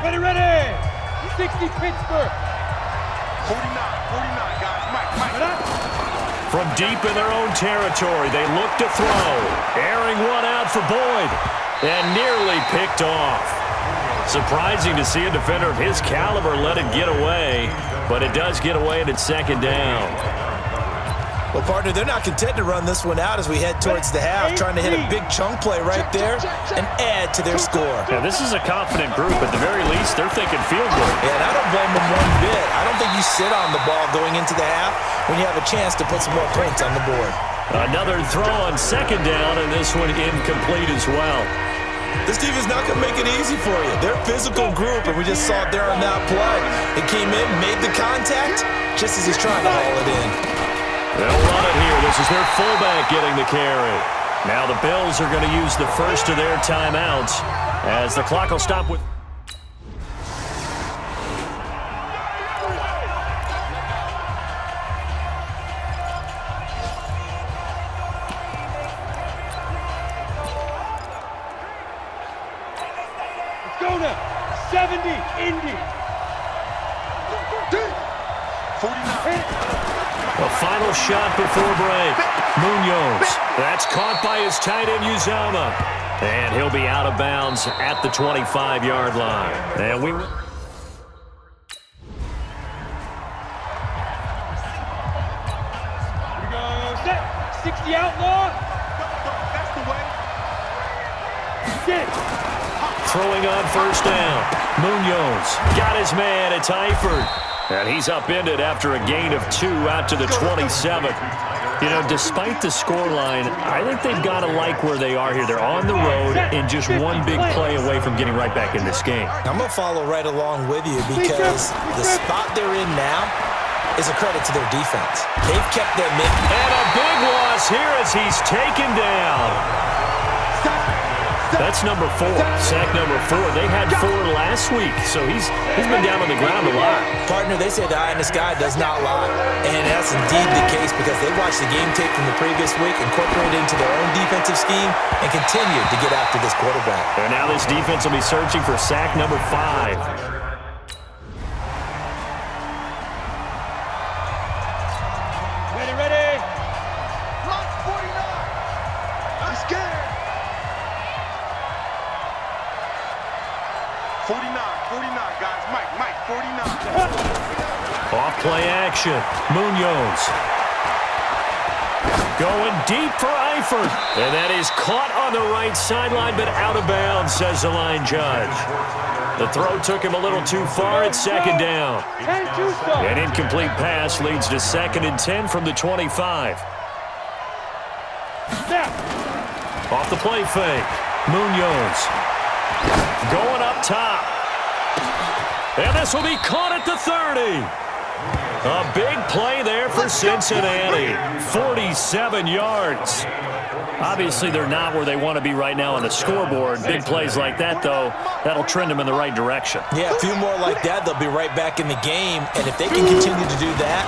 Ready, ready. 60 Pittsburgh. 49, guys. Mike. From deep in their own territory, they look to throw. Airing one out for Boyd. And nearly picked off. Surprising to see a defender of his caliber let it get away. But it does get away and it's second down. Well, partner, they're not content to run this one out as we head towards the half, trying to hit a big chunk play right there and add to their score. Now, this is a confident group. At the very least, they're thinking field goal. Yeah, and I don't blame them one bit. I don't think you sit on the ball going into the half when you have a chance to put some more points on the board. Another throw on second down, and this one incomplete as well. This team is not going to make it easy for you. They're a physical group, and we just saw it there on that play. It came in, made the contact, just as he's trying to haul it in. They'll run it here. This is their fullback getting the carry. Now the Bills are going to use the first of their timeouts as the clock will stop with... Let's go now. 70, Indy. 49. A final shot before break. Munoz. That's caught by his tight end, Uzama. And he'll be out of bounds at the 25-yard line. And we... Here we go. Set. 60 outlaw. That's the way. Get. Throwing on first down. Munoz got his man. It's Eifert. And he's upended after a gain of 2 out to the 27. You know, despite the scoreline, I think they've got to like where they are here. They're on the road and just one big play away from getting right back in this game. I'm going to follow right along with you because the spot they're in now is a credit to their defense. They've kept them in. And a big loss here as he's taken down. That's number 4, sack number 4. They had 4 last week, so he's been down on the ground a lot. Partner, they say the eye in the sky does not lie, and that's indeed the case because they watched the game tape from the previous week, incorporated into their own defensive scheme, and continued to get after this quarterback. And now this defense will be searching for sack number 5. Ready, ready. Block 49. I'm scared. 49, guys. Mike, 49. Off play action. Munoz. Going deep for Eifert. And that is caught on the right sideline, but out of bounds, says the line judge. The throw took him a little too far. It's second down. An incomplete pass leads to 2nd and 10 from the 25. Off the play fake. Munoz. Going up top. And this will be caught at the 30. A big play there for Cincinnati. 47 yards. Obviously, they're not where they want to be right now on the scoreboard. Big plays like that, though, that'll trend them in the right direction. Yeah, a few more like that, they'll be right back in the game. And if they can continue to do that,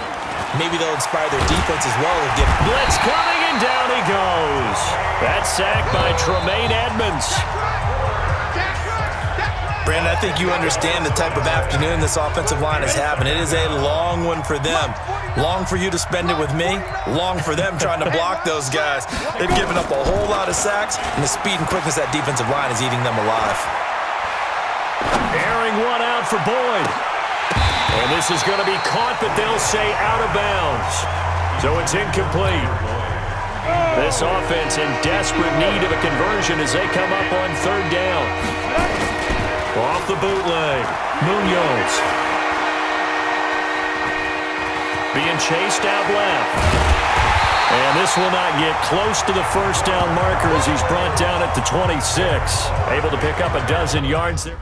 maybe they'll inspire their defense as well. Blitz coming, and down he goes. That's sacked by Tremaine Edmonds. Brandon, I think you understand the type of afternoon this offensive line is having. It is a long one for them. Long for you to spend it with me. Long for them trying to block those guys. They've given up a whole lot of sacks, and the speed and quickness of that defensive line is eating them alive. Airing one out for Boyd. And this is going to be caught, but they'll say out of bounds. So it's incomplete. This offense in desperate need of a conversion as they come up on 3rd down. Off the bootleg, Munoz. Being chased out left. And this will not get close to the first down marker as he's brought down at the 26. Able to pick up a dozen yards there.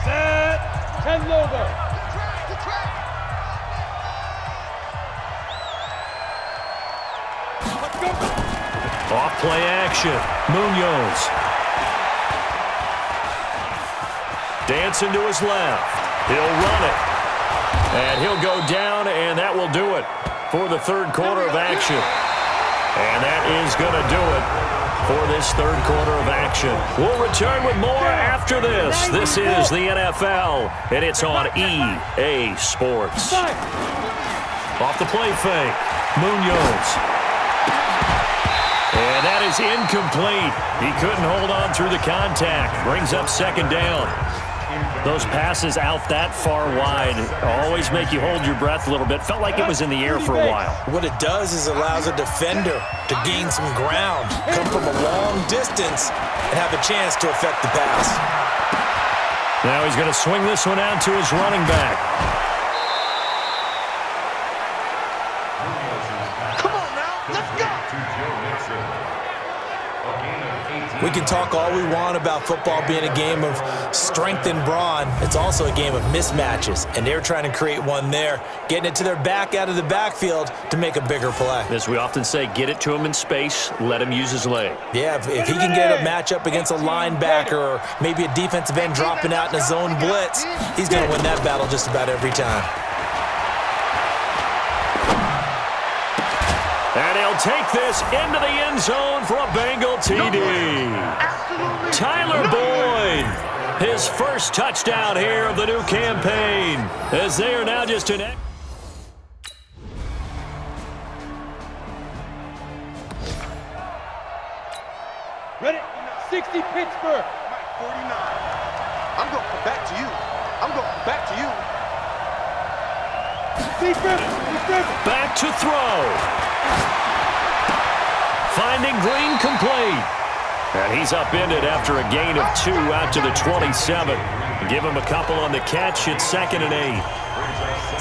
Set. 10 logo. Let's go. Off play action. Munoz. Dancing to his left. He'll run it. And he'll go down, and that will do it for the 3rd quarter of action. And that is going to do it for this third quarter of action. We'll return with more after this. This is the NFL, and it's on EA Sports. Off the play fake, Munoz. And that is incomplete. He couldn't hold on through the contact. Brings up second down. Those passes out that far wide always make you hold your breath a little bit. Felt like it was in the air for a while. What it does is allows a defender to gain some ground, come from a long distance, and have a chance to affect the pass. Now he's going to swing this one out to his running back. Come on now, let's go. We can talk all we want about football being a game of strength and brawn. It's also a game of mismatches, and they're trying to create one there, getting it to their back out of the backfield to make a bigger play. As we often say, get it to him in space, let him use his leg. Yeah, if he can get a matchup against a linebacker or maybe a defensive end dropping out in a zone blitz, he's going to win that battle just about every time. And he'll take this into the end zone for a Bengal TD. Tyler Boyd, his first touchdown here of the new campaign, as they are now just an... Ready? 60 Pittsburgh. Mike, 49. I'm going to come back to you. I'm going to come back to you. Back to throw. Finding Green complete. And he's upended after a gain of 2 out to the 27. Give him a couple on the catch. It's 2nd and 8.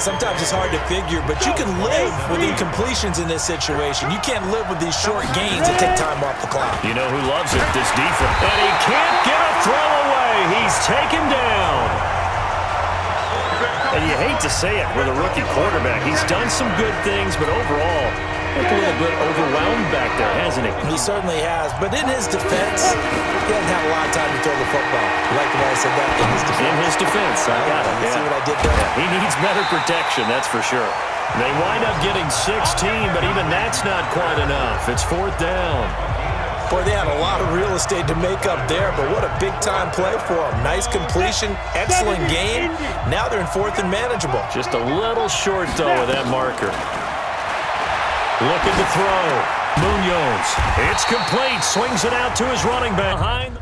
Sometimes it's hard to figure, but you can live with incompletions in this situation. You can't live with these short gains that take time off the clock. You know who loves it? This defense. And he can't get a throw away. He's taken down. And you hate to say it with a rookie quarterback. He's done some good things, but overall, a little bit overwhelmed back there, hasn't he? He certainly has. But in his defense, he doesn't have a lot of time to throw the football. You like the way I said that? In his defense. In his defense, I got it. You see what I did there? Yeah, he needs better protection, that's for sure. They wind up getting 16, but even that's not quite enough. It's 4th down. Boy, they had a lot of real estate to make up there, but what a big-time play for them. Nice completion, excellent game. Now they're in 4th and manageable. Just a little short, though, with that marker. Looking to throw. Munoz. It's complete. Swings it out to his running back. Behind.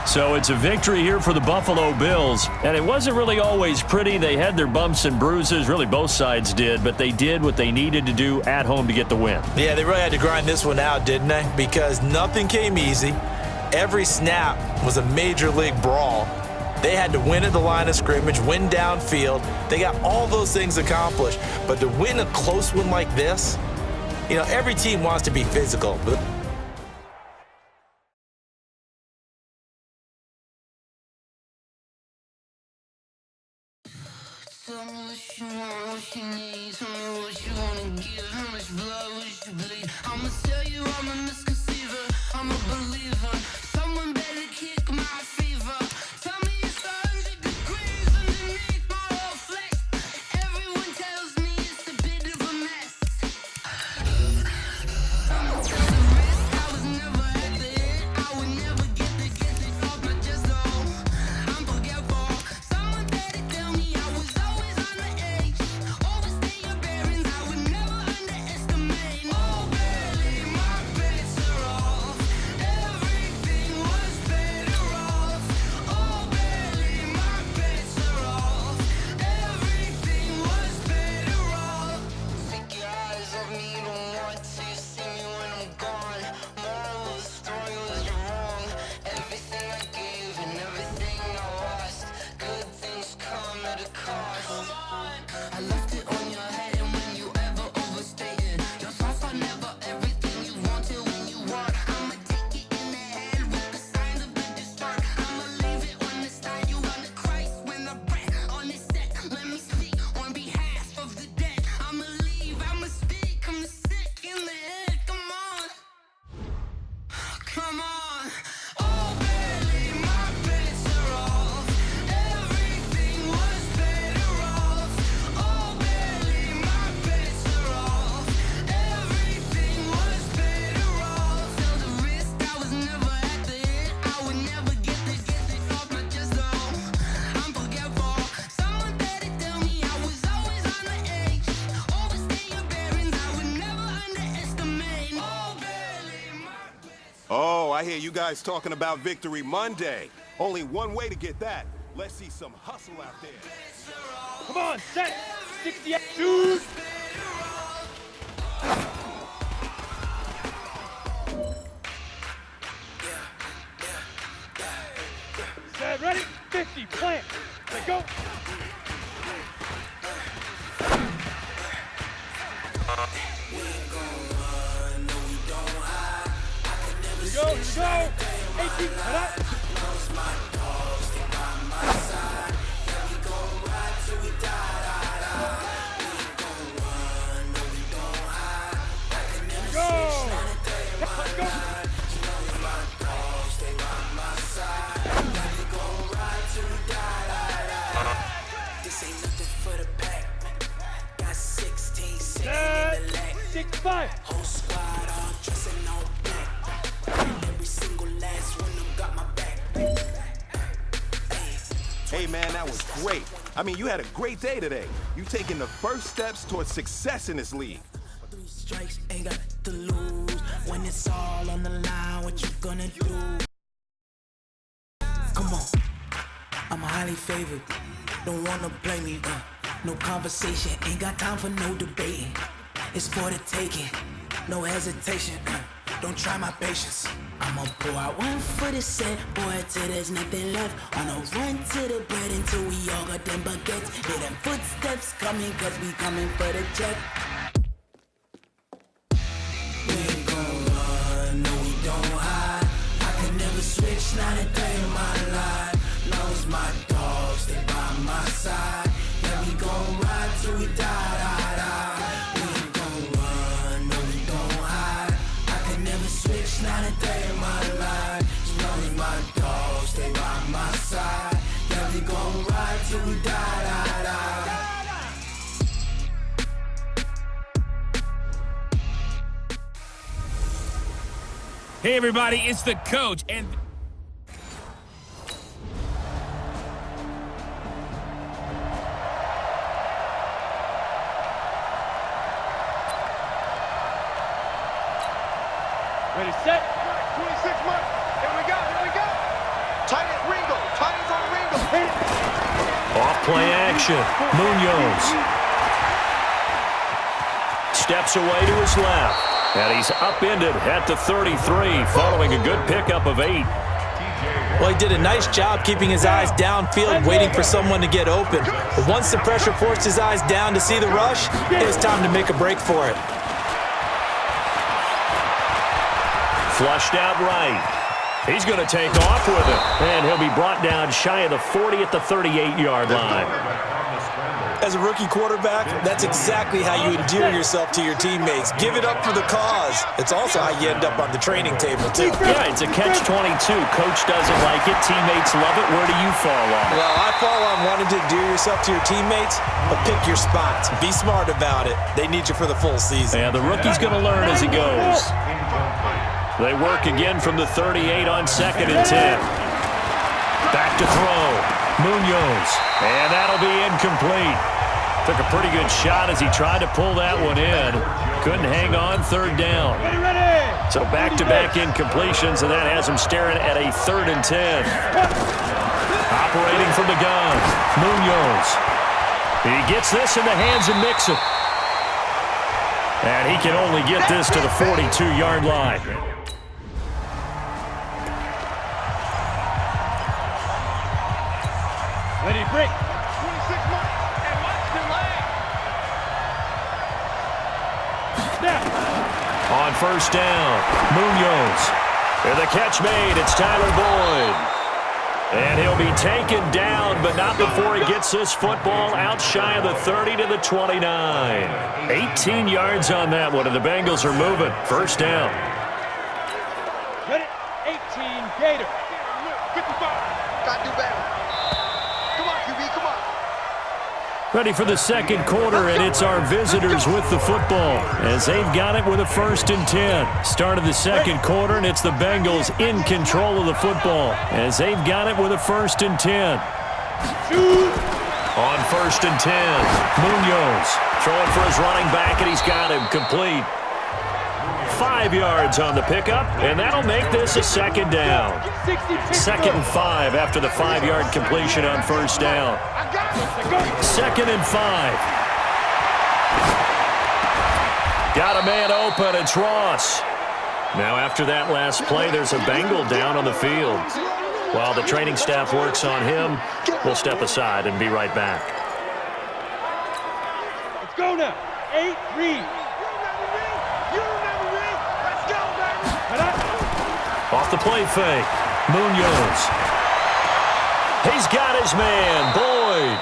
So it's a victory here for the Buffalo Bills. And it wasn't really always pretty. They had their bumps and bruises. Really, both sides did. But they did what they needed to do at home to get the win. Yeah, they really had to grind this one out, didn't they? Because nothing came easy. Every snap was a major league brawl. They had to win at the line of scrimmage, win downfield. They got all those things accomplished. But to win a close one like this, you know, every team wants to be physical. But tell me what you want, what you need. Tell me what you wanna give. How much blood would you bleed? I'ma tell you I'm a misconceiver. I'm a believer. Someone better kick my fever. Tell me it's 100 degrees underneath my whole flex. Everyone tells me it's a bit of a mess. I'ma tell the rest. I was never at the end. I would never get the off my chest though. I'm forgetful. Someone better tell me I was always on the edge. Overstay your I hear you guys talking about Victory Monday. Only one way to get that. Let's see some hustle out there. Come on, set. 68, shoot. Set, ready, 50, plant. Let go. Here we go. 18, head up. This ain't nothing for the pack. Got 16, 6 in the leg. 6-5. Whole squad all dressing all black. Every single last one of them got my back. Hey, man, that was great. I mean, you had a great day today. You taking the first steps towards success in this league. 3 strikes, ain't got to lose. When it's all on the line, what you gonna do? Come on, I'm highly favored. Don't wanna blame me, no conversation, ain't got time for no debating. It's for the taking, no hesitation, don't try my patience. I'ma pour out one for the set, boy, till there's nothing left. On a run to the bread until we all got them baguettes. Hear them footsteps coming, cause we coming for the check. We ain't gon' run, no we don't hide. I can never switch, not a day in my life. Long as my dogs stay by my side. Yeah, we gon' ride till we die. We ain't gon' run, no we don't hide. I can never switch, not a day in my life. As long as my dogs stay by my side. Yeah, we gon' ride till we die. Hey everybody, it's the coach and Ready, set. 26 months. Here we go. Tight end Ringo. Tight ends on Ringo. Hit it. Off play action. Munoz steps away to his left. And he's upended at the 33 following a good pickup of 8. Well, he did a nice job keeping his eyes downfield, waiting for someone to get open. But once the pressure forced his eyes down to see the rush, it was time to make a break for it. Flushed out right. He's going to take off with it. And he'll be brought down shy of the 40 at the 38-yard line. As a rookie quarterback, that's exactly how you endear yourself to your teammates. Give it up for the cause. It's also how you end up on the training table, too. Yeah, it's a catch-22. Coach doesn't like it. Teammates love it. Where do you fall on it? Well, I fall on wanting to endear yourself to your teammates, but pick your spots. Be smart about it. They need you for the full season. And the rookie's going to learn as he goes. They work again from the 38 on 2nd and 10. Back to throw. Munoz. And that'll be incomplete. Took a pretty good shot as he tried to pull that one in. Couldn't hang on 3rd down. Ready. So back-to-back incompletions, and that has him staring at a 3rd and 10. Operating from the gun. Munoz. He gets this in the hands of Mixon. And he can only get this to the 42-yard line. Ready, break. 26 months. And watch delay. Snap. On 1st down, Munoz. And the catch made. It's Tyler Boyd. And he'll be taken down, but not before he gets this football out shy of the 30 to the 29. 18 yards on that one, and the Bengals are moving. 1st down. Ready, 18, Gator. 55. Gotta do better. Come on, QB, come on. Ready for the 2nd quarter, and it's our visitors with the football as they've got it with a 1st and 10. Start of the 2nd quarter, and it's the Bengals in control of the football as they've got it with a 1st and 10. On 1st and 10, Munoz throwing for his running back, and he's got him complete. 5 yards on the pickup, and that'll make this a second down. 2nd and 5 after the 5-yard completion on first down. 2nd and 5. Got a man open. It's Ross. Now after that last play, there's a Bengal down on the field. While the training staff works on him, we'll step aside and be right back. Let's go now. 8, read. Let's go, baby. Off the play fake, Munoz. He's got his man, Boyd.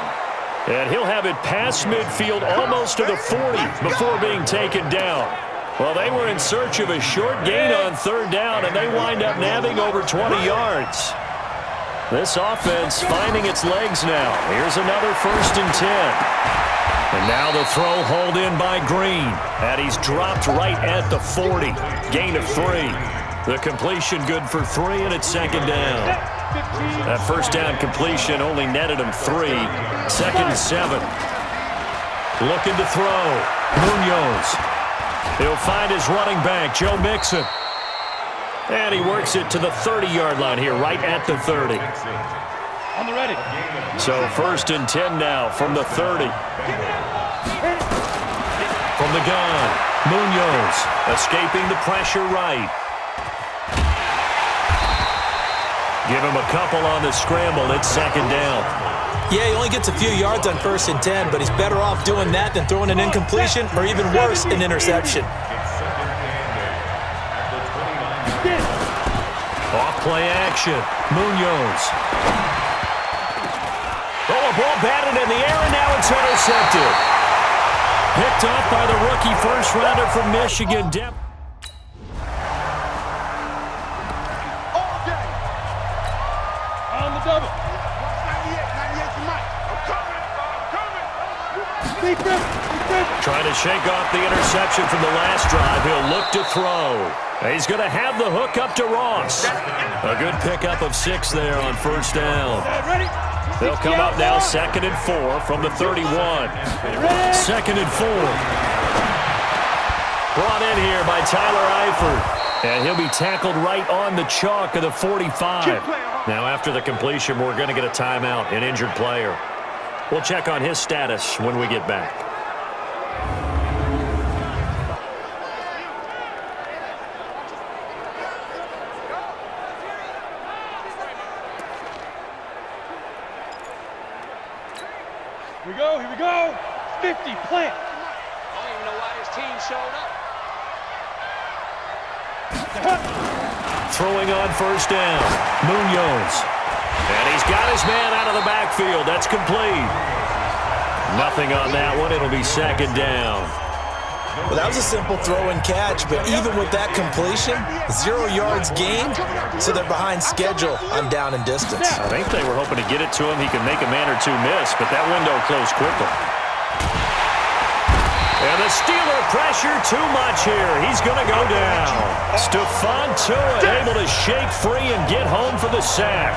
And he'll have it past midfield almost to the 40 before being taken down. Well, they were in search of a short gain on 3rd down, and they wind up nabbing over 20 yards. This offense finding its legs now. Here's another 1st and 10. And now the throw hauled in by Green. And he's dropped right at the 40. Gain of 3. The completion good for 3, and it's 2nd down. That 1st down completion only netted him 3. 2nd and 7. Looking to throw. Munoz. He'll find his running back, Joe Mixon. And he works it to the 30-yard line here, right at the 30. On the ready. So 1st and 10 now from the 30. From the gun, Munoz escaping the pressure right. Give him a couple on the scramble. It's 2nd down. Yeah, he only gets a few yards on 1st and 10, but he's better off doing that than throwing an incompletion or even worse, an interception. Off-play action. Munoz. Oh, a ball batted in the air, and now it's intercepted. Picked off by the rookie first-rounder from Michigan. All day. On the double. 98 to Mike. I'm coming. Deep breath. Trying to shake off the interception from the last drive. He'll look to throw. He's going to have the hook up to Ross. A good pickup of 6 there on 1st down. Ready? They'll come up now 2nd and 4 from the 31. 2nd and 4. Brought in here by Tyler Eifert. And he'll be tackled right on the chalk of the 45. Now after the completion, we're going to get a timeout, an injured player. We'll check on his status when we get back. Here we go. 50, plant. I don't even know why his team showed up. Throwing on 1st down, Munoz. And he's got his man out of the backfield. That's complete. Nothing on that one. It'll be 2nd down. Well, that was a simple throw and catch, but even with that completion, 0 yards gained, so they're behind schedule on down and distance. I think they were hoping to get it to him. He could make a man or two miss, but that window closed quickly. And the Steeler pressure too much here. He's going to go down. Stephon Tuitt able to shake free and get home for the sack.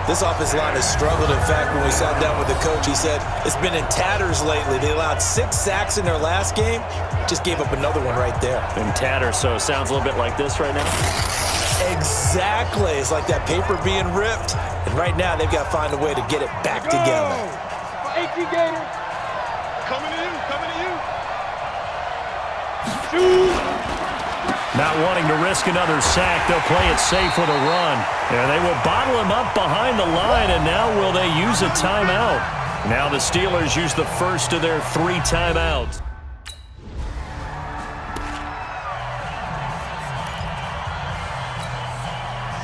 This offensive line has struggled. In fact, when we sat down with the coach, he said it's been in tatters lately. They allowed 6 sacks in their last game. Just gave up another one right there. In tatters, so it sounds a little bit like this right now? Exactly. It's like that paper being ripped. And right now, they've got to find a way to get it back together. 18 Gator. Coming to you. Shoot. Not wanting to risk another sack, they'll play it safe with a run. And they will bottle him up behind the line, and now will they use a timeout? Now the Steelers use the first of their 3 timeouts.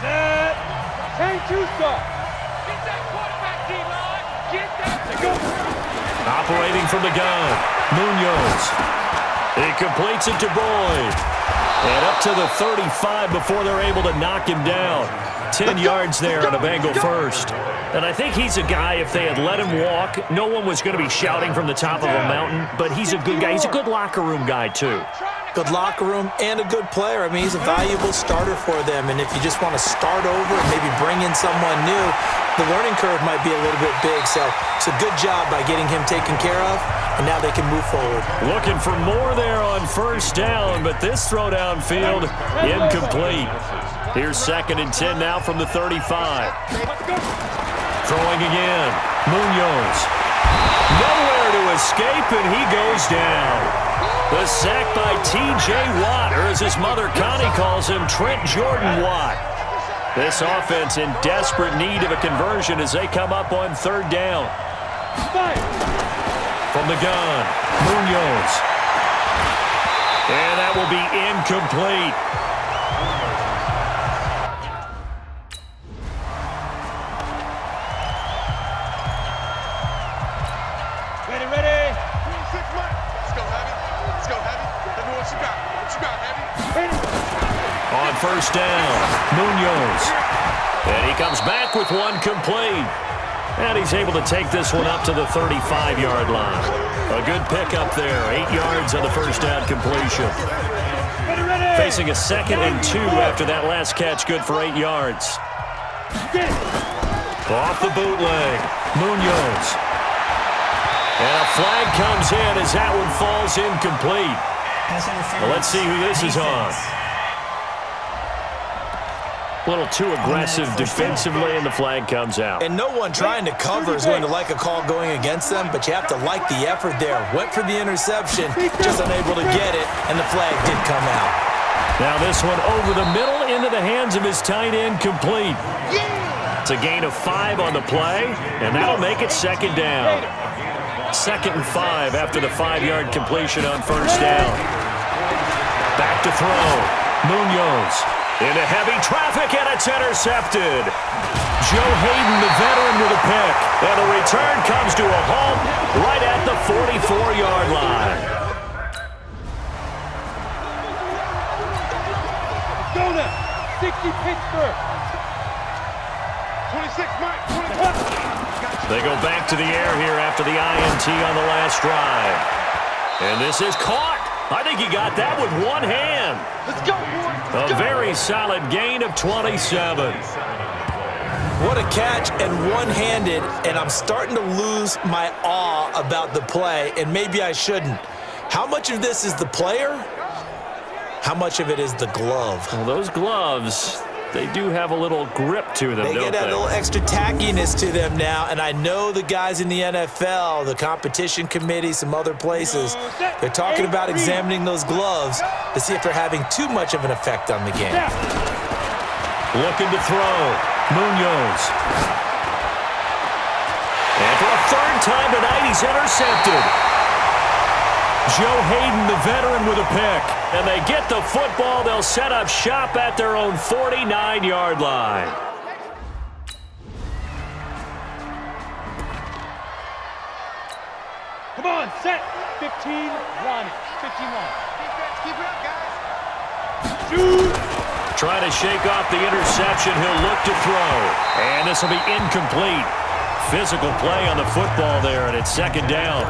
Set. Tank 2 stop. Get that quarterback, D-line. Get that. Go. Operating from the gun, Munoz. He completes it to Boyd. And up to the 35 before they're able to knock him down. 10 yards there on a Bengal first. And I think he's a guy, if they had let him walk, no one was going to be shouting from the top of a mountain. But he's a good guy. He's a good locker room guy, too. Good locker room and a good player. I mean, he's a valuable starter for them. And if you just want to start over and maybe bring in someone new, the learning curve might be a little bit big. So it's a good job by getting him taken care of. And now they can move forward. Looking for more there on on first down, but this throw downfield incomplete. Here's 2nd and 10 now from the 35. Throwing again. Munoz. Nowhere to escape, and he goes down. The sack by T.J. Watt, or as his mother Connie calls him, Trent Jordan Watt. This offense in desperate need of a conversion as they come up on 3rd down. From the gun, Munoz. And that will be incomplete. Ready. 26 Mike. Let's go, Heavy. Let's go, Heavy. Let me what you got. What you got, Heavy? On first down, Munoz. And he comes back with one complete. And he's able to take this one up to the 35-yard line. A good pickup there, 8 yards on the first down completion. Facing a 2nd and 2 after that last catch, good for 8 yards. Off the bootleg, Munoz. And a flag comes in as that one falls incomplete. Well, let's see who this is on. A little too aggressive defensively, and the flag comes out. And no one trying to cover is going to like a call going against them, but you have to like the effort there. Went for the interception, just unable to get it, and the flag did come out. Now this one over the middle into the hands of his tight end, complete. It's a gain of 5 on the play, and that'll make it 2nd down. 2nd and 5 after the 5-yard completion on first down. Back to throw. Munoz. Into heavy traffic, and it's intercepted. Joe Hayden, the veteran, with a pick. And the return comes to a halt right at the 44-yard line. Go now. 60 Pittsburgh. 26 Mike. 26. They go back to the air here after the INT on the last drive. And this is caught. I think he got that with one hand. Let's go, boys. A very solid gain of 27. What a catch, and one-handed, and I'm starting to lose my awe about the play, and maybe I shouldn't. How much of this is the player? How much of it is the glove? Well, those gloves, they do have a little grip to them, They don't get that they? little extra tackiness to them now, and I know the guys in the NFL, the competition committee, some other places, they're talking about examining those gloves to see if they're having too much of an effect on the game. Looking to throw. Munoz. And for a 3rd time tonight, he's intercepted. Joe Hayden, the veteran, with a pick. And they get the football. They'll set up shop at their own 49-yard line. Come on, set. 15 line. 15 line. Defense, keep it up, guys. Shoot. Trying to shake off the interception. He'll look to throw. And this will be incomplete. Physical play on the football there, and it's 2nd down.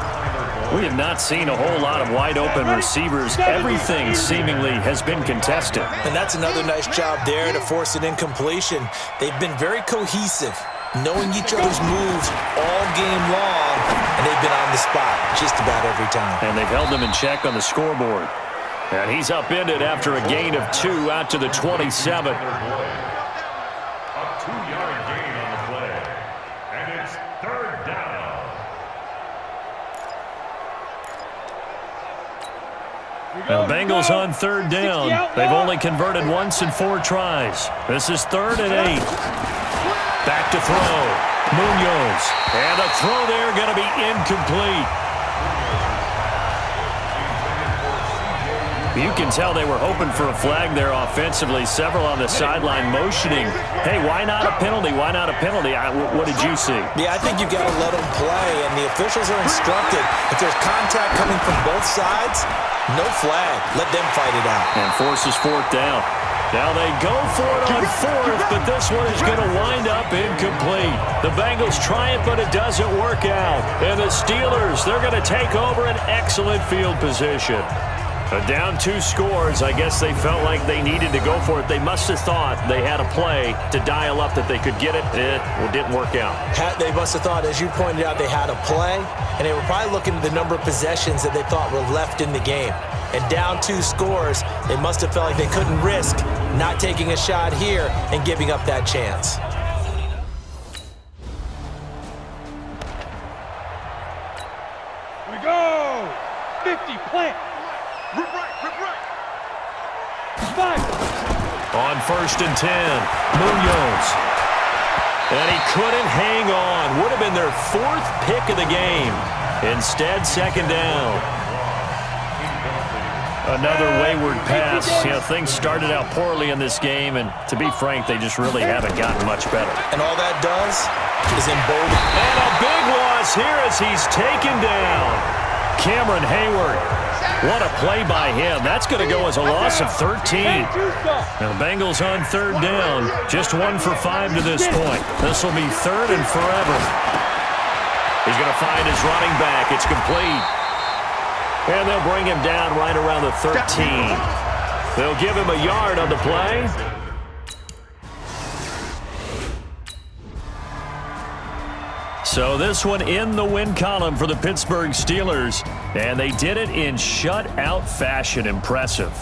We have not seen a whole lot of wide-open receivers. Everything seemingly has been contested. And that's another nice job there to force an incompletion. They've been very cohesive, knowing each other's moves all game long, and they've been on the spot just about every time. And they've held them in check on the scoreboard. And he's upended after a gain of 2 out to the 27. A 2-yard gain on the play. And it's 3rd down. The Bengals on 3rd down. They've only converted once in 4 tries. This is 3rd and 8. Back to throw. Munoz. And a throw there going to be incomplete. You can tell they were hoping for a flag there offensively. Several on the sideline motioning. Hey, why not a penalty? Why not a penalty? What did you see? Yeah, I think you've got to let them play, and the officials are instructed. If there's contact coming from both sides, no flag. Let them fight it out. And forces 4th down. Now they go for it on 4th, but this one is going to wind up incomplete. The Bengals try it, but it doesn't work out. And the Steelers, they're going to take over an excellent field position. Down 2 scores, I guess they felt like they needed to go for it. They must have thought they had a play to dial up that they could get it. It didn't work out. They must have thought, as you pointed out, they had a play, and they were probably looking at the number of possessions that they thought were left in the game. and down 2 scores, they must have felt like they couldn't risk not taking a shot here and giving up that chance. We go! 50, plant! Rip right, rip right. 5! On 1st and 10, Munoz. And he couldn't hang on. Would have been their 4th pick of the game. Instead, 2nd down. Another wayward pass. You know, things started out poorly in this game, and to be frank, they just really haven't gotten much better. And all that does is embolden. And a big loss here as he's taken down. Cameron Hayward. What a play by him. That's going to go as a loss of 13. Now, Bengals on 3rd down. Just 1 for 5 to this point. This will be 3rd and forever. He's going to find his running back. It's complete. And they'll bring him down right around the 13. They'll give him a yard on the play. So this one in the win column for the Pittsburgh Steelers. And they did it in shutout fashion. Impressive.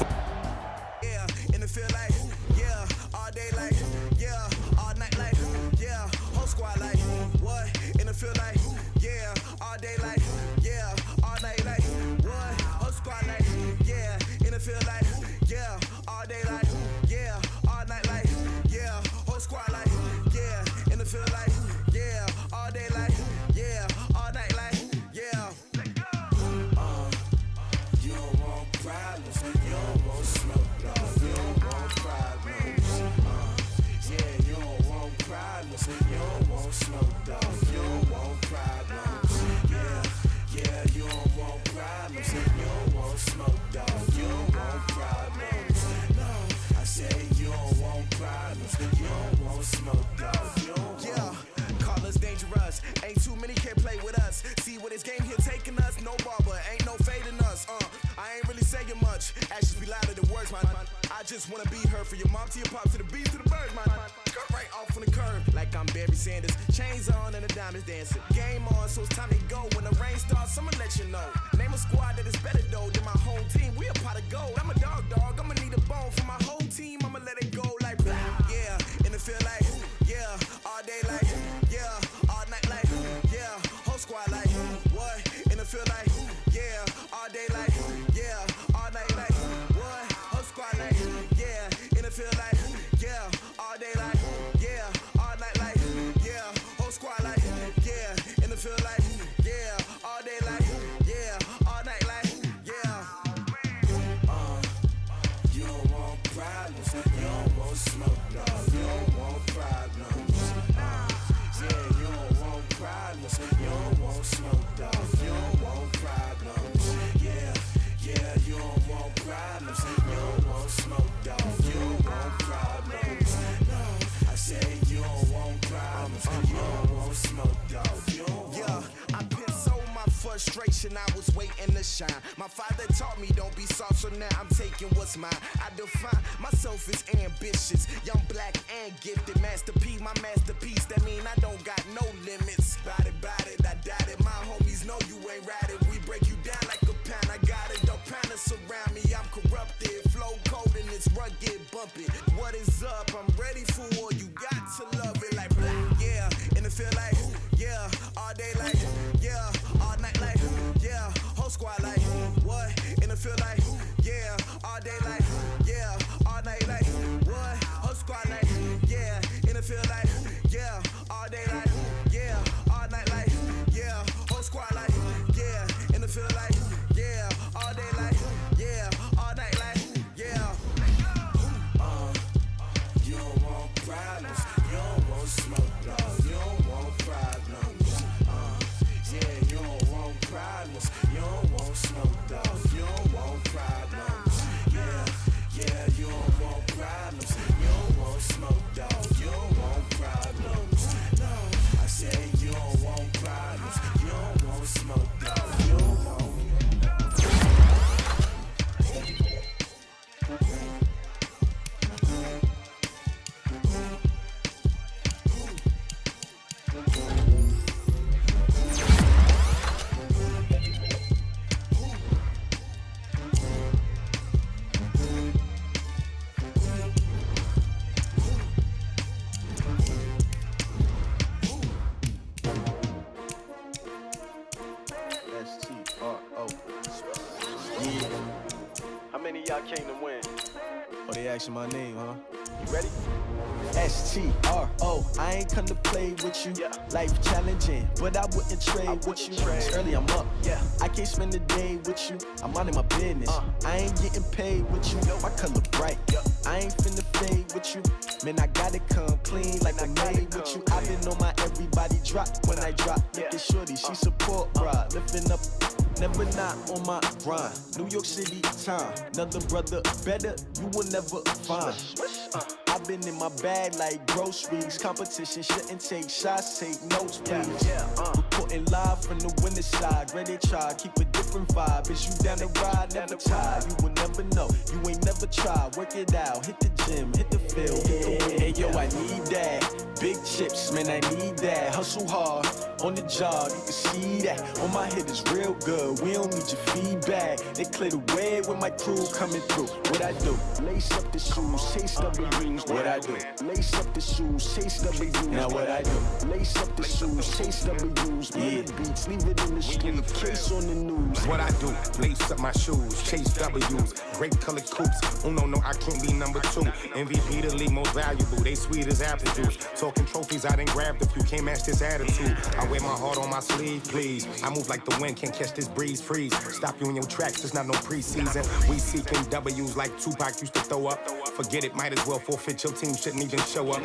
Yeah, in the field like, yeah, all day like, yeah, all night like, yeah, whole squad like, what? In the field like, yeah, all day like, yeah, all night like, what? Whole squad like, yeah, in the field like, yeah, all day like, yeah, all night like, yeah, whole squad like, yeah, in the field like, yeah, all day like, yeah, all night like, yeah. You don't want problems, you don't want smoke, dog. You don't want problems. Yeah, you don't want problems, you don't want smoke, dog. You don't want problems. Yeah, you don't want problems, you don't want smoke, dog. You don't want problems. No, I say you don't want problems, you don't want smoke, dog. You don't want. Call us dangerous. Ain't too many can play with us. See what this game here taking us. No barber, ain't no fading us. I ain't really saying much. Actions be louder than words, man. I just wanna be heard for your mom to your pop to the beat to the bird, man. Cut right off on the curb like I'm Barry Sanders. Chains on and the diamonds dancing. Game on, so it's time to go. When the rain starts, I'ma let you know. Name a squad that is better though than my home team. We a pot of gold. I'm a dog. I'ma need a bone for my whole team. I'ma let it go like blah. Yeah, in the field like, yeah, all day like, yeah, all night like, yeah, whole squad like, what? In the field like, yeah, all day like, yeah, all night like, what? Whole squad like, yeah, in the field like, yeah, all day like, yeah, all night like, yeah, whole squad like, yeah, in the field like, yeah, all day like, yeah, all night like, yeah. You don't want problems, you don't want smoke, dog. You don't want problems. Yeah, you don't want problems, you don't want smoke, dog. You don't want problems. Yeah, you don't want problems, you don't want smoke, dog. You don't want problems. No, I say you don't want problems, you don't want smoke, dog. You don't want. Yeah, I been so my frustration, I was waiting to shine. My father taught me don't be soft, so now I'm taking what's mine. I define myself as ambitious, young, black, and gifted. Masterpiece, my masterpiece. That mean I don't got no limits. Bout it, I doubt it. My homies know you ain't ratted. We break you down like a pound. I got it, don't pound to surround me. I'm corrupted, flow cold and it's rugged, bumpy. What is up? I'm ready for war. You got to love it like blah. Yeah, in the field like, yeah, all day like, yeah, all night like, yeah, whole squad like, what? In the field like, yeah, all day like, yeah, all night like, what? Whole squad like, yeah, in the field like, yeah, all day like, yeah, all night like, yeah, whole squad like, yeah, in the field like, yeah, all day like, yeah, all night like, yeah. You don't want problems, you don't want smoke, dog. You don't want problems. Yeah, you don't want problems, you don't want smoke, dog. You don't want problems. Yeah, me y'all came to win. Oh, they asking my name, huh? You ready? S-T-R-O, I ain't come to play with you. Life challenging, but I wouldn't trade with you. It's early, I'm up. I can't spend the day with you. I'm minding my business. I ain't getting paid with you. My color bright. I ain't finna fade with you. Man, I gotta come clean like I made with you. I've been on my everybody drop when I drop. Look at shorty, she support ride. Lifting up, never not on my grind. New York City time, another brother better, you will never find. I've been in my bag like groceries. Competition shouldn't take shots, take notes, please. Reporting live from the winter side. Ready to try, keep a different vibe. Is you down the ride, never tired. You will never know, you ain't never tried. Work it out, hit the gym, hit the field. Hey yo, I need that. Big chips, man, I need that. Hustle hard, on the job, you can see that. On my head is real good, we don't need your feedback. They clear the way with my crew coming through. What I do? Lace up the shoes, chase W's. What I do? Lace up the shoes, chase W's. Now what I do? Lace up the shoes, chase W's. Yeah, beats, leave it in the street, case on the news. What I do? Lace up my shoes, chase W's. Great colored coops. Oh no, I can't be number 2. MVP the league, most valuable. They sweet as apple juice. Talking trophies, I didn't grab the few. Can't match this attitude. I wear my heart on my sleeve, please. I move like the wind, can't catch this breeze, freeze. Stop you in your tracks, there's not no preseason. We seeking W's like Tupac used to throw up. Forget it, might as well forfeit. Your team shouldn't even show up.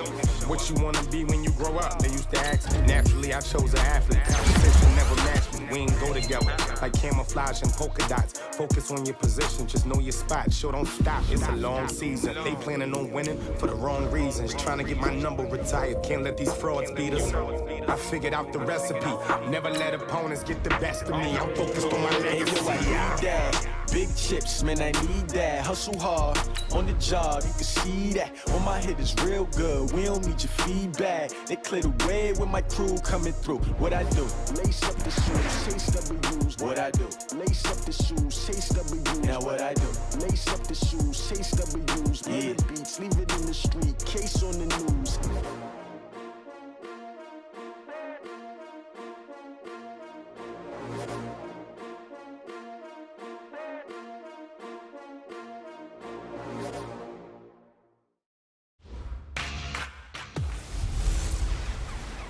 What you wanna be when you grow up? They used to ask me. Naturally, I chose an athlete. Competition never matched me. We ain't go together like camouflage and polka dots. Focus on your position, just know your spot. Sure, don't stop. It's a long season. They planning on winning for the wrong reasons. Trying to get my number retired. Can't let these frauds beat us. I figured out the recipe. Never let opponents get the best of me. I'm focused on my legacy. Big chips, man, I need that. Hustle hard, on the job, you can see that. On my head is real good, we don't need your feedback. They clear the way with my crew coming through. What I do? Lace up the shoes, chase W's. What I do? Lace up the shoes, chase W's. Now what I do? Lace up the shoes, chase W's. Yeah, beats, leave it in the street, case on the news.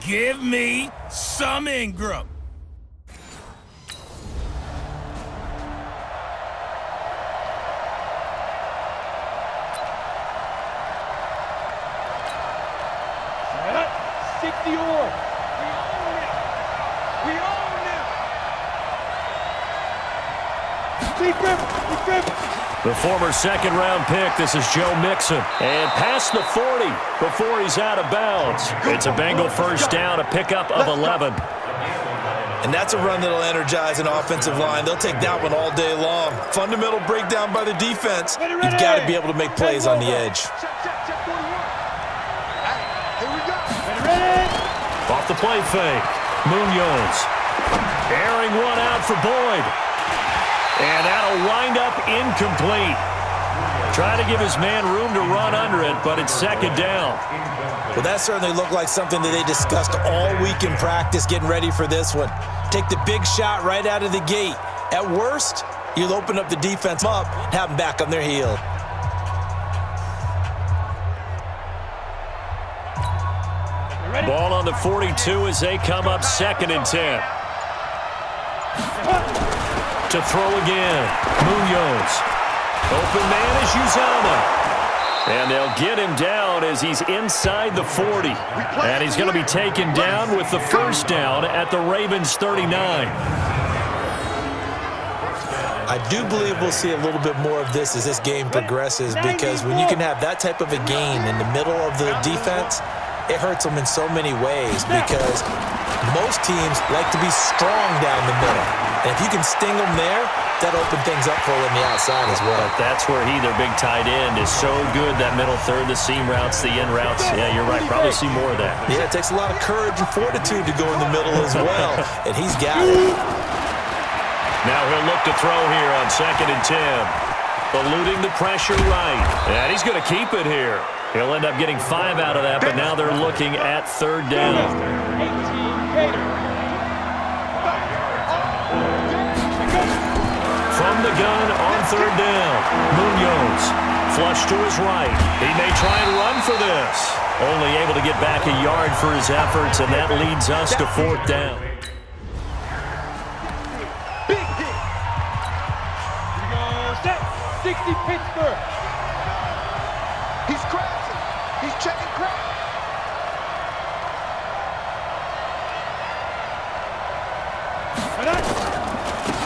Give me some Ingram. Stick the oar. We own it. We own it. Deep grip. The former second-round pick, this is Joe Mixon. And past the 40 before he's out of bounds. It's a Bengal first down, a pickup of 11. And that's a run that'll energize an offensive line. They'll take that one all day long. Fundamental breakdown by the defense. You've got to be able to make plays on the edge. Off the play fake, Munoz. Airing one out for Boyd. And that'll wind up incomplete. Try to give his man room to run under it, but it's second down. Well, that certainly looked like something that they discussed all week in practice, getting ready for this one. Take the big shot right out of the gate. At worst, you'll open up the defense up and have them back on their heel. Ball on the 42 as they come up 2nd and 10. To throw again, Munoz. Open man is Uzama. And they'll get him down as he's inside the 40. And he's going to be taken down with the first down at the Ravens 39. I do believe we'll see a little bit more of this as this game progresses, because when you can have that type of a gain in the middle of the defense, it hurts them in so many ways, because most teams like to be strong down the middle. And if you can sting them there, that'll open things up for them on the outside as well. But that's where their big tight end, is so good, that middle third, the seam routes, the in routes. Yeah, you're right. Probably see more of that. Yeah, it takes a lot of courage and fortitude to go in the middle as well. And he's got it. Now he'll look to throw here on 2nd and 10. Eluding the pressure right. And he's going to keep it here. He'll end up getting 5 out of that, but now they're looking at 3rd down. From the gun on third down. Munoz, flush to his right. He may try and run for this. Only able to get back a yard for his efforts, and that leads us to fourth down. Big hit. Here we go. Set. 60 Pittsburgh. He's crashing. He's checking crack.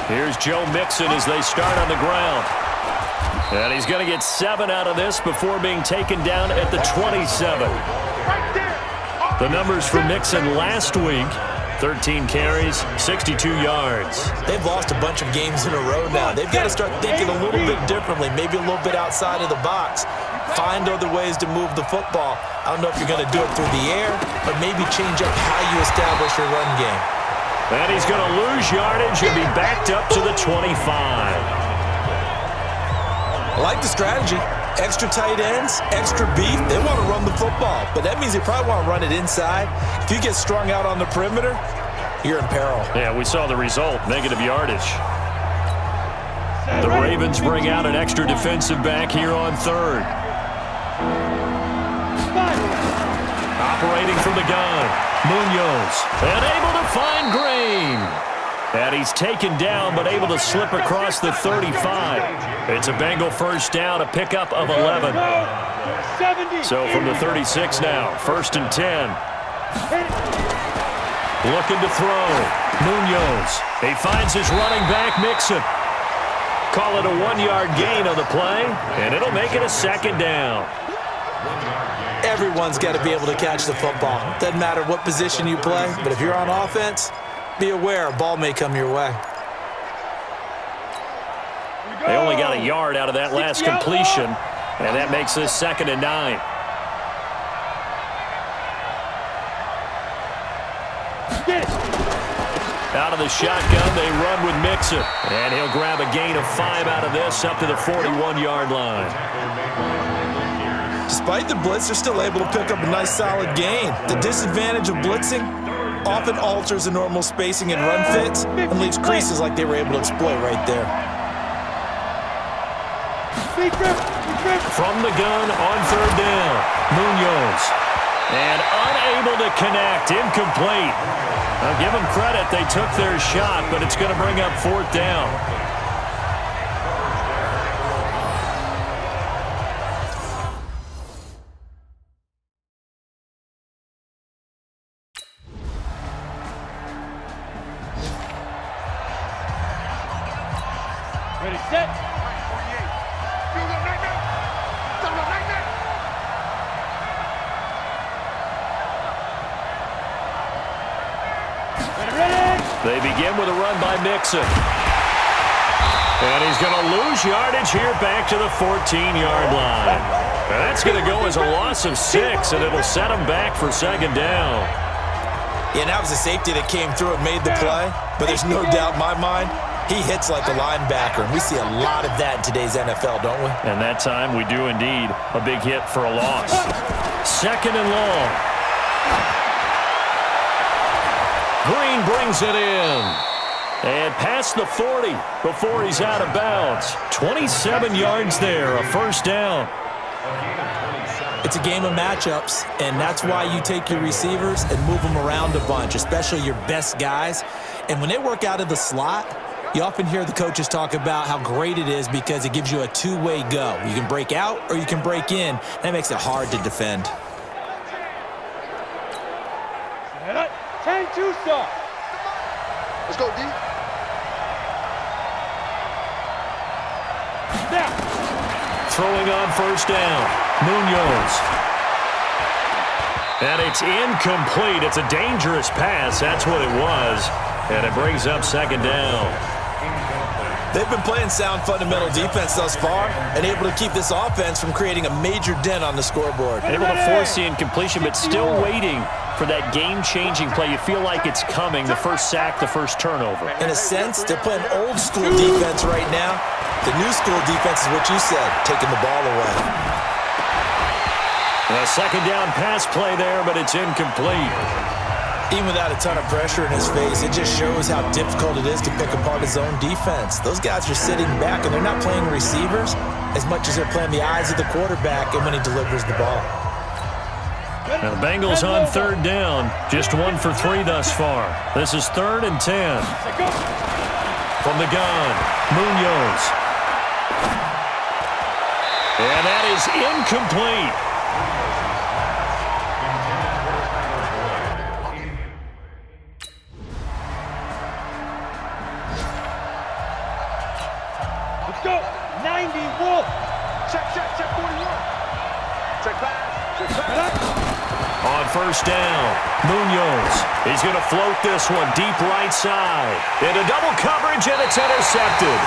Here's Joe Mixon as they start on the ground. And he's going to get 7 out of this before being taken down at the 27. The numbers for Mixon last week, 13 carries, 62 yards. They've lost a bunch of games in a row now. They've got to start thinking a little bit differently, maybe a little bit outside of the box. Find other ways to move the football. I don't know if you're going to do it through the air, but maybe change up how you establish your run game. And he's going to lose yardage and be backed up to the 25. I like the strategy. Extra tight ends, extra beef. They want to run the football, but that means they probably want to run it inside. If you get strung out on the perimeter, you're in peril. Yeah, we saw the result, negative yardage. The Ravens bring out an extra defensive back here on third. Operating from the gun, Munoz, and able to find Green. And he's taken down, but able to slip across the 35. It's a Bengal first down, a pickup of 11. So from the 36 now, 1st and 10. Looking to throw, Munoz. He finds his running back, Mixon. Call it a 1-yard gain on the play, and it'll make it a 2nd down. Everyone's got to be able to catch the football. Doesn't matter what position you play, but if you're on offense, be aware a ball may come your way. They only got a yard out of that last completion, and that makes this 2nd and 9. Out of the shotgun, they run with Mixon, and he'll grab a gain of 5 out of this up to the 41-yard line. Despite the blitz, they're still able to pick up a nice solid gain. The disadvantage of blitzing often alters the normal spacing and run fits and leaves creases like they were able to exploit right there. From the gun on third down, Munoz. And unable to connect, incomplete. I'll give them credit, they took their shot, but it's going to bring up 4th down. Ready, set. They begin with a run by Mixon. And he's going to lose yardage here back to the 14-yard line. And that's going to go as a loss of 6, and it'll set him back for 2nd down. Yeah, and that was a safety that came through and made the play, but there's no doubt in my mind, he hits like a linebacker, and we see a lot of that in today's NFL, don't we? And that time we do indeed a big hit for a loss. 2nd and long. Green brings it in. And past the 40 before he's out of bounds. 27 yards there, a 1st down. It's a game of matchups, and that's why you take your receivers and move them around a bunch, especially your best guys. And when they work out of the slot, you often hear the coaches talk about how great it is because it gives you a two-way go. You can break out or you can break in. That makes it hard to defend. 10-2 stop. Let's go, D. Now. Throwing on 1st down, Munoz. And it's incomplete. It's a dangerous pass. That's what it was. And it brings up 2nd down. They've been playing sound fundamental defense thus far and able to keep this offense from creating a major dent on the scoreboard. Able to force the incompletion, but still waiting for that game-changing play. You feel like it's coming, the first sack, the first turnover. In a sense, they're playing old-school defense right now. The new school defense is what you said, taking the ball away. A 2nd down pass play there, but it's incomplete. Even without a ton of pressure in his face, it just shows how difficult it is to pick apart his own defense. Those guys are sitting back, and they're not playing receivers as much as they're playing the eyes of the quarterback and when he delivers the ball. Now the Bengals on third down, just 1 for 3 thus far. This is 3rd and 10. From the gun, Munoz. And that is incomplete. Let's go. 90 Wolf. Check 41. Check back. On first down, Munoz. He's going to float this one deep right side. Into double coverage, and it's intercepted.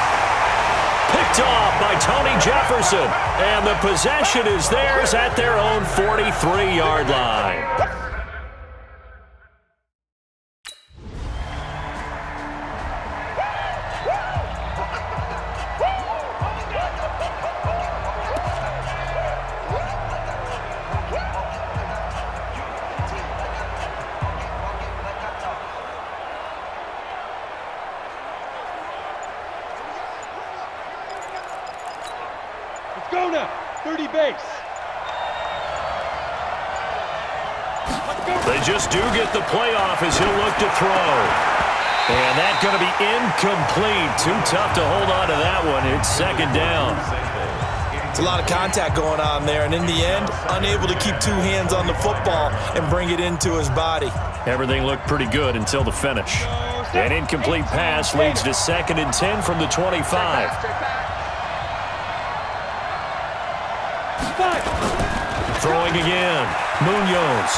Picked off by Tony Jefferson. And the possession is theirs at their own 43-yard line. Go now. 30 base. They just do get the playoff as he'll look to throw. And that's going to be incomplete. Too tough to hold on to that one. It's 2nd down. It's a lot of contact going on there, and in the end, unable to keep 2 hands on the football and bring it into his body. Everything looked pretty good until the finish. An incomplete pass leads to 2nd and 10 from the 25. Throwing again, Munoz.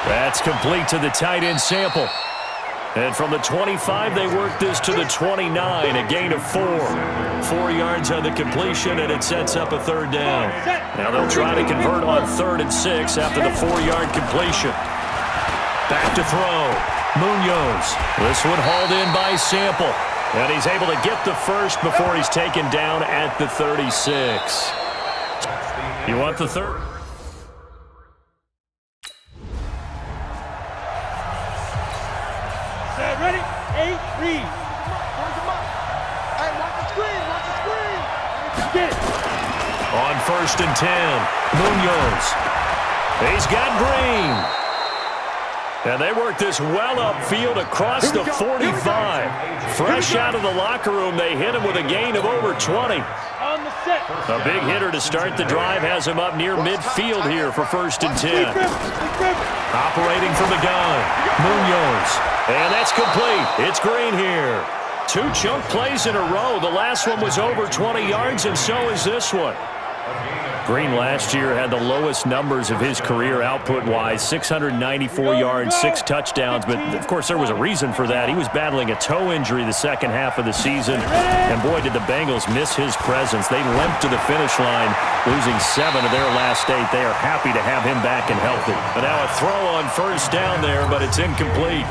That's complete to the tight end Sample. And from the 25, they work this to the 29, a gain of 4. 4 yards on the completion, and it sets up a 3rd down. Now they'll try to convert on 3rd and 6 after the 4-yard completion. Back to throw, Munoz. This one hauled in by Sample. And he's able to get the first before he's taken down at the 36. You want the 3rd? Ready? 8, read. Hey, watch the screen. Get it. On 1st and 10, Munoz. He's got Green. And they work this well upfield across the 45. Fresh out of the locker room, they hit him with a gain of over 20. On the set. A big hitter to start the drive has him up near midfield here for 1st and 10. Operating from the gun, Munoz. And that's complete. It's Green here. 2 chunk plays in a row. The last one was over 20 yards, and so is this one. Green last year had the lowest numbers of his career output-wise, 694 yards, 6 touchdowns. But, of course, there was a reason for that. He was battling a toe injury the second half of the season. And, boy, did the Bengals miss his presence. They limped to the finish line, losing 7 of their last 8. They are happy to have him back and healthy. But now a throw on 1st down there, but it's incomplete.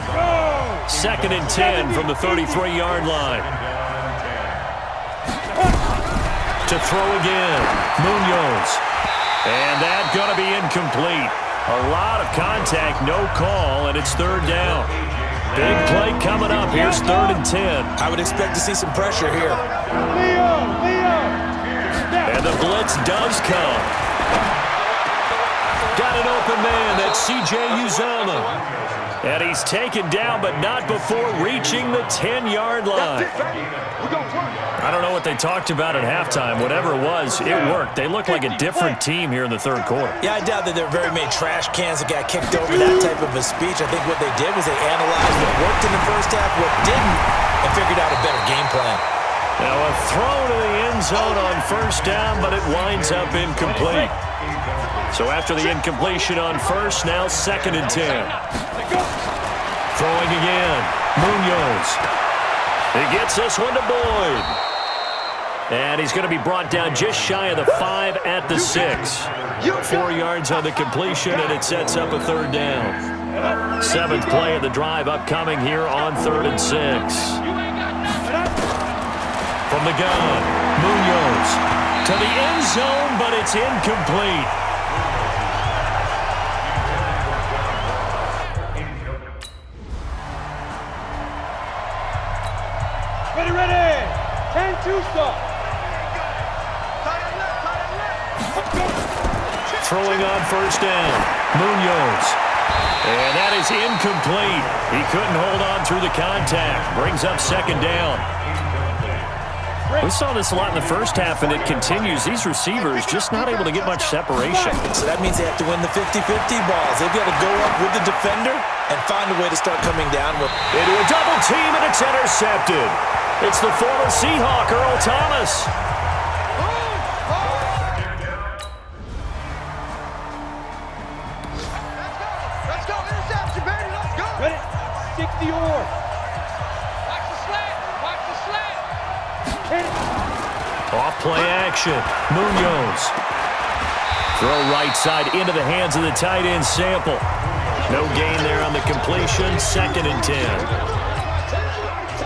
2nd and 10 from the 33-yard line. To throw again, Munoz. And that's going to be incomplete. A lot of contact, no call, and it's 3rd down. Big play coming up. Here's 3rd and 10. I would expect to see some pressure here. Leo. And the blitz does come. Got an open man. That's C.J. Uzomah. And he's taken down, but not before reaching the 10-yard line. I don't know what they talked about at halftime. Whatever it was, it worked. They look like a different team here in the 3rd quarter. Yeah, I doubt that there were very many trash cans that got kicked over that type of a speech. I think what they did was they analyzed what worked in the first half, what didn't, and figured out a better game plan. Now a throw to the end zone on 1st down, but it winds up incomplete. So after the incompletion on 1st, now 2nd and 10. Throwing again, Munoz. He gets this one to Boyd. And he's going to be brought down just shy of the 5 at the 6. 4 yards on the completion, and it sets up a 3rd down. 7th play of the drive upcoming here on 3rd and 6. From the gun, Munoz to the end zone, but it's incomplete. throwing on first down. Munoz. And that is incomplete. He couldn't hold on through the contact. Brings up second down. We saw this a lot in the first half, and it continues. These receivers just not able to get much separation. So that means they have to win the 50-50 balls. They've got to go up with the defender and find a way to start coming down with. Into a double team, and it's intercepted. It's the former Seahawk, Earl Thomas. Let's go, interception, baby, let's go. Ready? 60 or. Watch the slant, watch the slant. Off play action. Munoz. Throw right side into the hands of the tight end Sample. No gain there on the completion. 2nd and 10.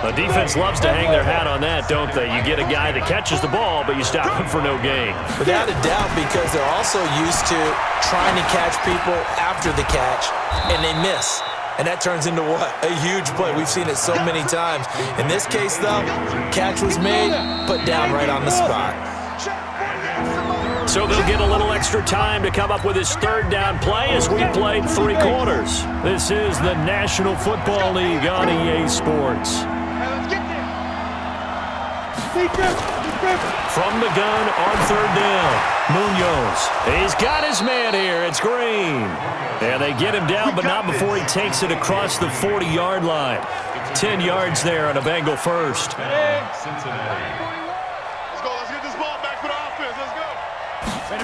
The defense loves to hang their hat on that, don't they? You get a guy that catches the ball, but you stop him for no gain. Without a doubt, because they're also used to trying to catch people after the catch, and they miss. And that turns into what? A huge play. We've seen it so many times. In this case, though, catch was made, put down right on the spot. So they'll get a little extra time to come up with his 3rd down play as we played 3 quarters. This is the National Football League on EA Sports. From the gun on 3rd down, Munoz. He's got his man here. It's Green. And they get him down, but not before he takes it across the 40-yard line. 10 yards there on a Bengal first. Cincinnati. Let's go. Let's get this ball back for the offense. Let's go.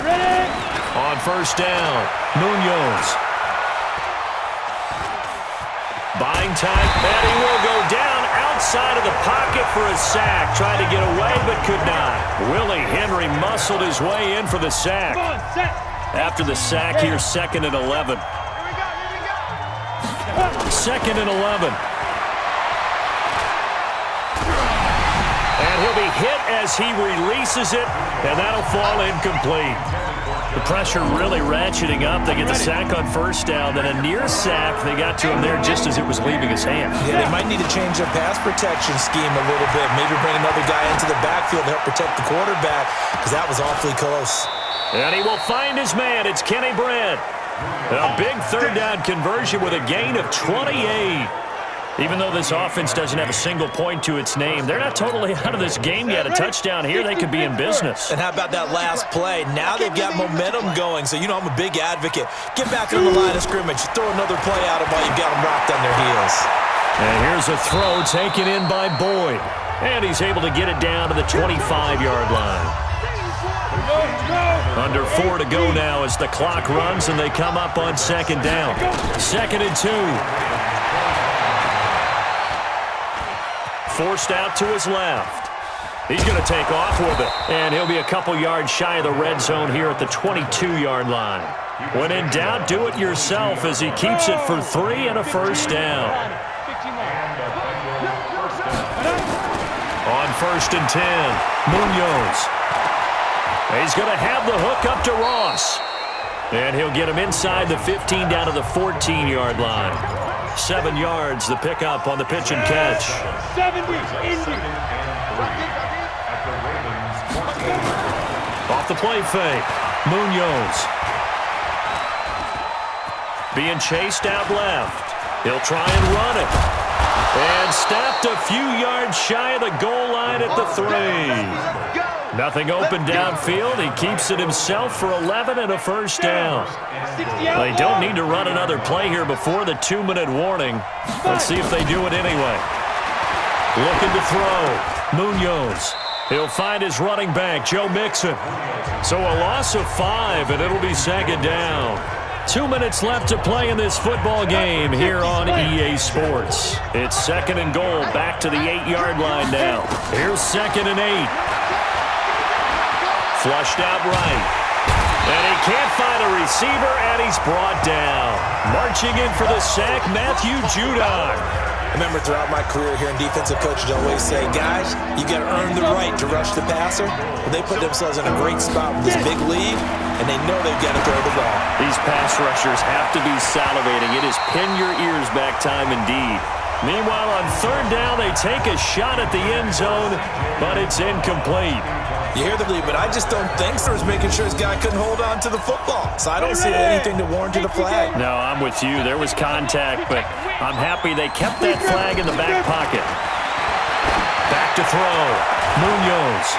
Ready? On first down, Munoz. Buying time, and he will go down outside of the pocket for a sack. Tried to get away, but could not. Willie Henry muscled his way in for the sack. After the sack, here's 2nd and 11. 2nd and 11. And he'll be hit as he releases it, and that'll fall incomplete. The pressure really ratcheting up. They get the sack on first down, then a near sack. They got to him there just as it was leaving his hand. Yeah, they might need to change their pass protection scheme a little bit. Maybe bring another guy into the backfield to help protect the quarterback, because that was awfully close. And he will find his man. It's Kenny Brent. A big 3rd down conversion with a gain of 28. Even though this offense doesn't have a single point to its name, they're not totally out of this game yet. A touchdown here, they could be in business. And how about that last play? Now they've got momentum going, so you know I'm a big advocate. Get back on the line of scrimmage. Throw another play at them while you've got them rocked on their heels. And here's a throw taken in by Boyd. And he's able to get it down to the 25-yard line. Under 4 to go now as the clock runs, and they come up on 2nd down. 2nd and 2. Forced out to his left. He's going to take off with it. And he'll be a couple yards shy of the red zone here at the 22-yard line. When in doubt, do it yourself as he keeps it for 3 and a first down. On 1st and 10, Munoz. He's going to have the hook up to Ross. And he'll get him inside the 15 down to the 14-yard line. 7 yards, the pickup on the pitch and catch. 70, Indy. Off the play fake, Munoz. Being chased out left. He'll try and run it. And stopped a few yards shy of the goal line at the 3. Nothing open downfield. He keeps it himself for 11 and a first down. They don't need to run another play here before the 2-minute warning. Let's see if they do it anyway. Looking to throw. Munoz. He'll find his running back, Joe Mixon. So a loss of 5, and it'll be 2nd down. 2 minutes left to play in this football game here on EA Sports. It's 2nd and goal, back to the 8-yard line now. Here's 2nd and 8. Flushed out right. And he can't find a receiver, and he's brought down. Marching in for the sack, Matthew Judon. I remember throughout my career here in defensive coaches always say, guys, you got to earn the right to rush the passer. But they put themselves in a great spot with this big lead, and they know they've got to throw the ball. These pass rushers have to be salivating. It is pin your ears back time indeed. Meanwhile, on 3rd down, they take a shot at the end zone, but it's incomplete. You hear the lead, but I just don't think so. He's making sure his guy couldn't hold on to the football. So I don't see anything to warrant a flag. No, I'm with you. There was contact, but I'm happy they kept that flag in the back pocket. Back to throw. Munoz.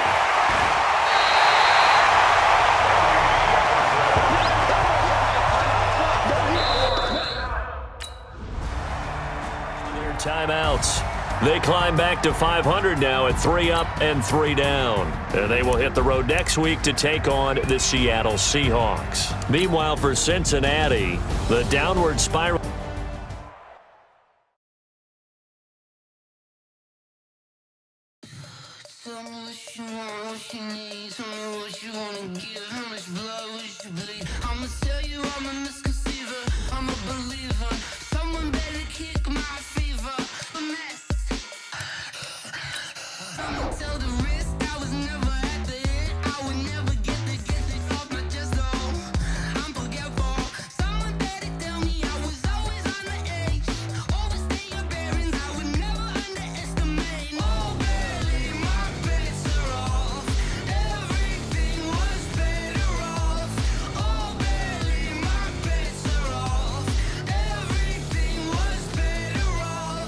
Timeouts. They climb back to 500 now at 3 up and 3 down. And they will hit the road next week to take on the Seattle Seahawks. Meanwhile, for Cincinnati, the downward spiral. Tell me what you want, what you need. Tell me what you wanna give. How much blood would you bleed? I'ma tell you I'm a misconceiver. I'm a believer. Someone better kick my fever. A mess. I'ma tell the risk I was never at the end. I would never get it off my chest though. I'm forgetful. Someone better tell me I was always on the edge. Overstay your bearings. I would never underestimate. Oh, barely my bets are off. Everything was better off. Oh, barely my bets are off. Everything was better off.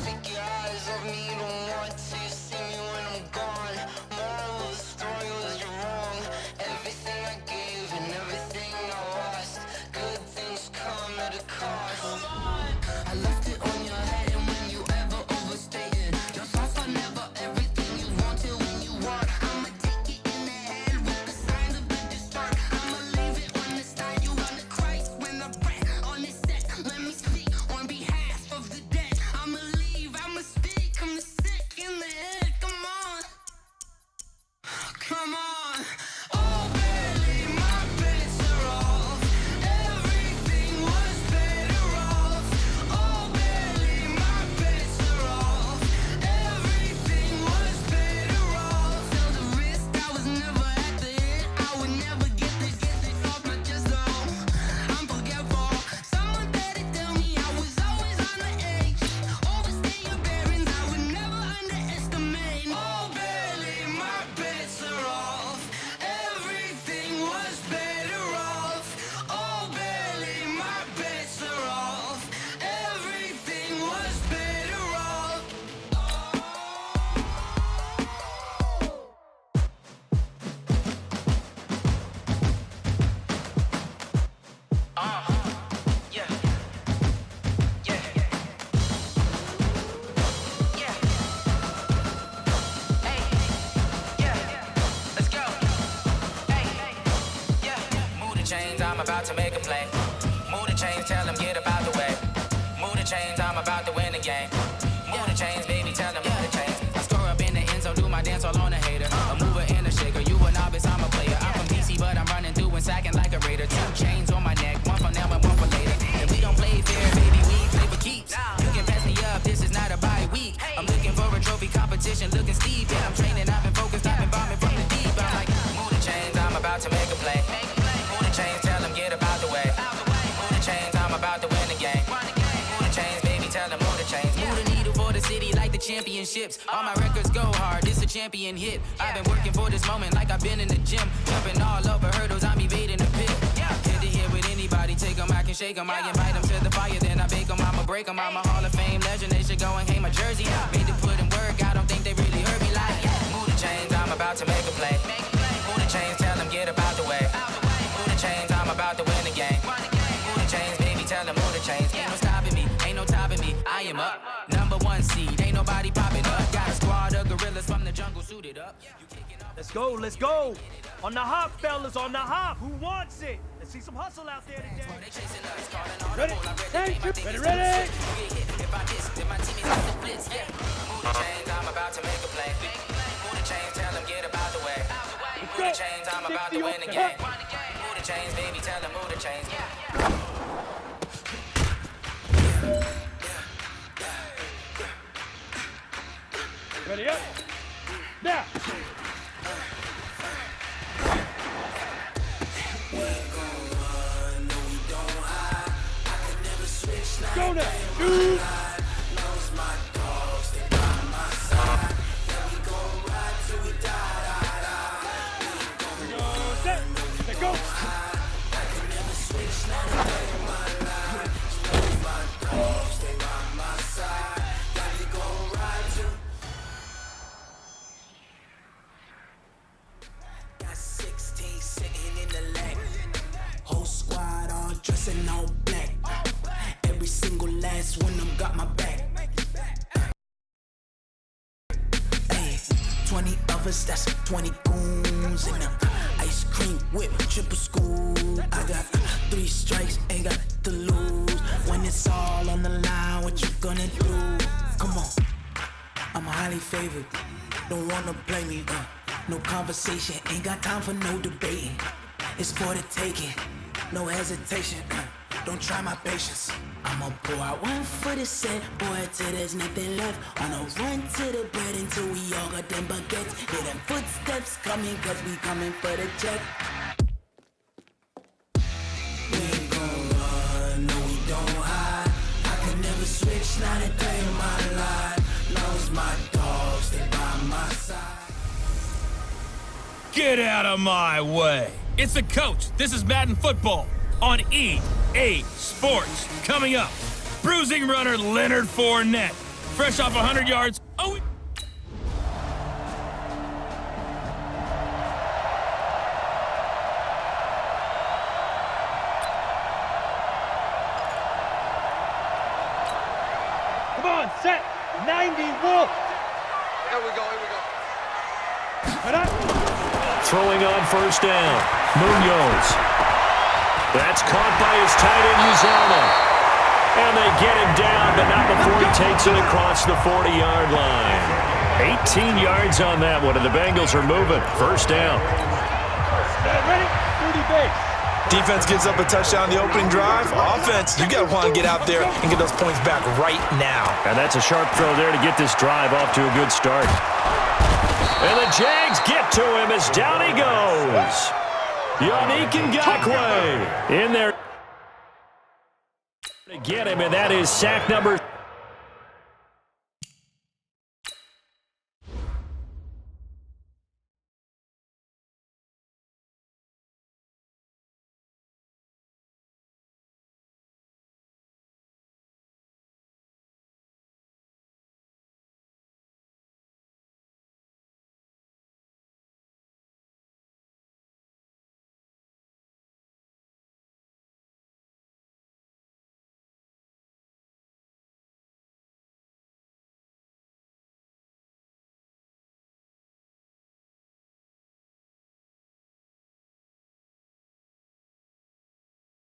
Take your eyes off me, don't want to see me when I'm gone. Moral of the story was you're wrong. Everything I gave and everything I lost. Good things come at a cost. I left it on your head, and when you ever overstay it, your thoughts are never everything you wanted when you want. I'ma take it in the head with the signs of the distort. I'ma leave it on the side. You on the Christ when I pray on this set. Let me speak on behalf of the dead. I'ma leave, I'ma speak. I'm sick in the head. Come on, come on. Oh, barely my bets are off. Everything was better off. Oh, barely my bets are off. Everything was better off. Till the risk I was never at the end. I would never get it off my chest though. I'm forgetful. Someone better tell me I was always on the edge. Overstay your bearings. I would never underestimate. Oh, barely my bets are off. Everything was better off. Oh, barely my bets are off. Everything was better off. Yeah. Yeah. Yeah. Hey. Yeah. Let's go. Hey. Yeah. Move the chains, I'm about to make a play. Move the chains, tell them get about the way. Move the chains, I'm about to win the game. Move the chains, baby, tell them move the chains. I score up in the end zone, do my dance all on a hater. A mover and a shaker, you a novice, I'm a player. I'm from DC, but I'm running through and sacking like a raider. 2 chains on my neck, one for now and one for later. And we don't play fair, baby, we play for keeps. You can pass me up, this is not a bye week. I'm looking for a trophy competition, looking steep. Yeah, I'm training, I've been focused, I've been bombing from the deep. I'm like, move the chains, I'm about to make a play. Move the chains, tell them get about the way. Move the chains, I'm about to win the game. Move the chains, baby, tell them move the chains. Move the needle for the city like the championships. All my records go hard, this a champion hit. I've been working for this moment like I've been in the gym. Jumping all over hurdles, I'm evading the pit. Hit to hit with anybody, take them, I can shake them. I invite them to the fire, then I bake them, I'ma break them. I'm a Hall of Fame legend, they should go and hang my jersey. Made to put in work, I don't think they really heard me like. Move the chains, I'm about to make a play. Move the chains, tell them get about the way. Move the chains, I'm about to win the game. Move the chains, baby, tell them move the chains. Ain't no stopping me, ain't no topping me. I am up, #1 seed, ain't nobody popping up. Got a squad of gorillas from the jungle suited up. Let's go, let's go. On the hop, fellas, on the hop. Who wants it? Let's see some hustle out there today. Ready? Ready? If I miss, then my team is on the blitz. Yeah. Move the chains, I'm about to make a play. Move the chains, tell them get about the way. Move the chains, I'm about to win the game. Move the chains, baby, tell them move the chains. Ready up? Now! Go now! Dude! go. Got 16 sitting in the leg. Whole squad all dressing all black. Every single last one of them got my back. Hey, 20 of us, that's 20 goons in the ice cream whip, triple scoop. I got 3 strikes, ain't got to lose. When it's all on the line, what you gonna do? Come on, I'm highly favored. Don't wanna blame me. No conversation, ain't got time for no debating. It's for the taking, no hesitation. Don't try my patience. I'ma pour out one for the set, boy, till there's nothing left. On a run to the bread until we all got them baguettes. Hear them footsteps coming, cause we coming for the check. We ain't gon' run, no we don't hide. I can never switch, not a day in my life. Long as my dogs stay by my side. Get out of my way. It's the coach. This is Madden Football on EA Sports. Coming up, bruising runner Leonard Fournette. Fresh off 100 yards. Oh, Come on, set. 90 Wolf. Here we go, here we go. Head up. Throwing on first down. Munoz. That's caught by his tight end, Uzama. And they get him down, but not before he takes it across the 40-yard line. 18 yards on that one, and the Bengals are moving. First down. Ready? 30 base. Defense gives up a touchdown the opening drive. Offense, you got to want to get out there and get those points back right now. And that's a sharp throw there to get this drive off to a good start. And the Jags get to him as down he goes. Yannick Ngakoue in there to get him, and that is sack number